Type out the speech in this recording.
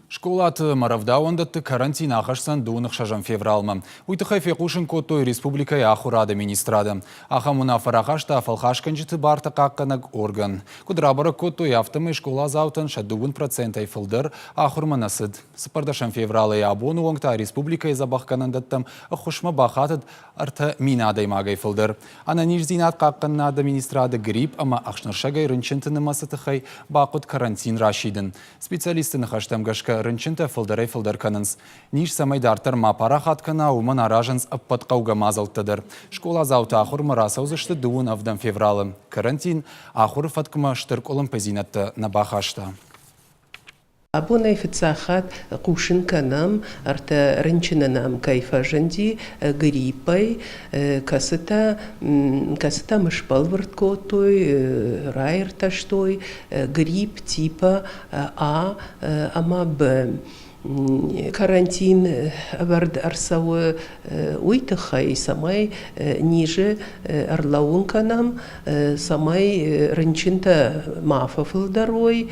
Школат маравдауандатты карантин ахашсан дуынық шажан февралма. Уйтықай феқушын коттой республикай ахурады министрады. Аха мунафар ахашта афалхашкан житы барты қаққанаг орган. Кудрабары коттой автомы школа заутын шадуын процентай фылдыр ахурманасыд. Сыпардашан февралы абону оңта республикай забаққанандаттым ұқышма бақатыд арты минадай магай фылдыр. Ана нижзинат қаққаннады министрады грипп, ама ақшныршагай рынчынтыны масытықай бақыт карантин рашидын. Специалистыны хаштамгашка рынчынты фылдырай фылдырканынс. Ниш самайдартыр мапара хаткана уман аражынс аппатқауға мазылттыдыр. Школа зауты ахур мырасаузышты дуын авдан февралы. Карантин ахур фаткыма штырк олым пазинатты на бахашта. Абона официахат кушин канам арта рынчынанам кайфажанди гриппай касыта мышпал вырткотой райрташтой грипп типа А, ама Б. Карантин абард арсавы уйтыхай самай ниже арлаун канам самай рынчынта мафа фылдарой.